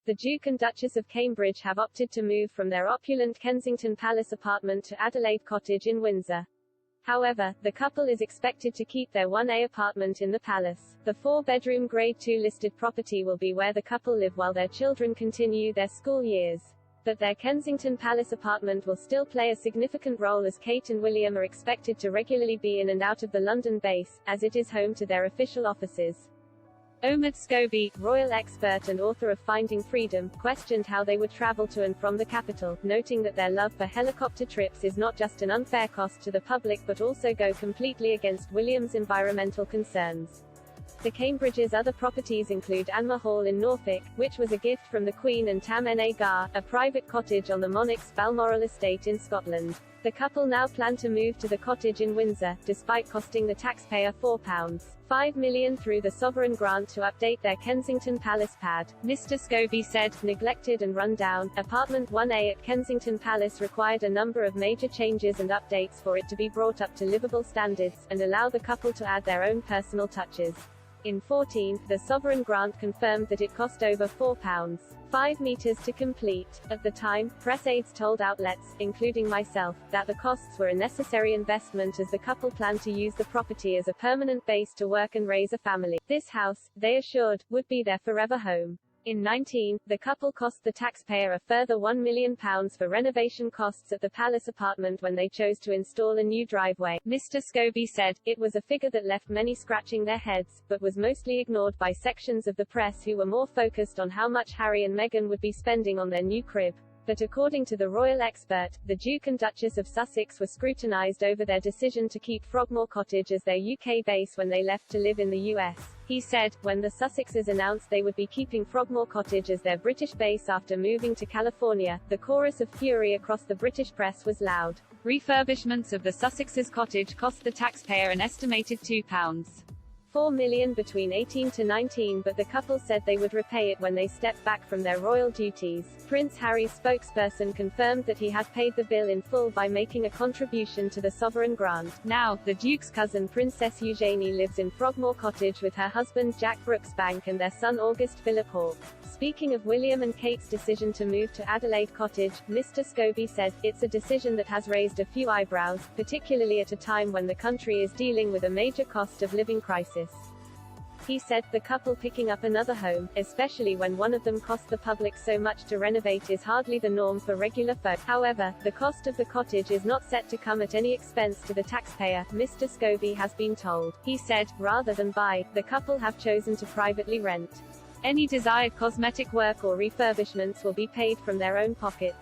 The Duke and Duchess of Cambridge have opted to move from their opulent Kensington Palace apartment to Adelaide Cottage in Windsor. However, the couple is expected to keep their 1A apartment in the palace. The 4-bedroom Grade 2 listed property will be where the couple live while their children continue their school years. But their Kensington Palace apartment will still play a significant role, as Kate and William are expected to regularly be in and out of the London base, as it is home to their official offices. Omid Scobie, royal expert and author of Finding Freedom, questioned how they would travel to and from the capital, noting that their love for helicopter trips is not just an unfair cost to the public but also go completely against William's environmental concerns. The Cambridge's other properties include Anmer Hall in Norfolk, which was a gift from the Queen, and Tam Na Gar, a private cottage on the monarch's Balmoral estate in Scotland. The couple now plan to move to the cottage in Windsor, despite costing the taxpayer £4.5 million through the sovereign grant to update their Kensington Palace pad. Mr. Scobie said, neglected and run down, apartment 1A at Kensington Palace required a number of major changes and updates for it to be brought up to livable standards, and allow the couple to add their own personal touches. In 2014, the sovereign grant confirmed that it cost over £4.5 million to complete. At the time, press aides told outlets, including myself, that the costs were a necessary investment as the couple planned to use the property as a permanent base to work and raise a family. This house, they assured, would be their forever home. In 2019, the couple cost the taxpayer a further £1 million for renovation costs at the palace apartment when they chose to install a new driveway. Mr. Scobie said, it was a figure that left many scratching their heads, but was mostly ignored by sections of the press who were more focused on how much Harry and Meghan would be spending on their new crib. But according to the royal expert, the Duke and Duchess of Sussex were scrutinised over their decision to keep Frogmore Cottage as their UK base when they left to live in the US. He said, when the Sussexes announced they would be keeping Frogmore Cottage as their British base after moving to California, the chorus of fury across the British press was loud. Refurbishments of the Sussexes' cottage cost the taxpayer an estimated £2.4 million between 18 to 19, but the couple said they would repay it when they stepped back from their royal duties. Prince Harry's spokesperson confirmed that he had paid the bill in full by making a contribution to the sovereign grant. Now, the Duke's cousin Princess Eugenie lives in Frogmore Cottage with her husband Jack Brooksbank and their son August Philip Hawke. Speaking of William and Kate's decision to move to Adelaide Cottage, Mr. Scobie said, it's a decision that has raised a few eyebrows, particularly at a time when the country is dealing with a major cost of living crisis. He said, the couple picking up another home, especially when one of them cost the public so much to renovate, is hardly the norm for regular folk. However, the cost of the cottage is not set to come at any expense to the taxpayer, Mr. Scobie has been told. He said, rather than buy, the couple have chosen to privately rent. Any desired cosmetic work or refurbishments will be paid from their own pockets.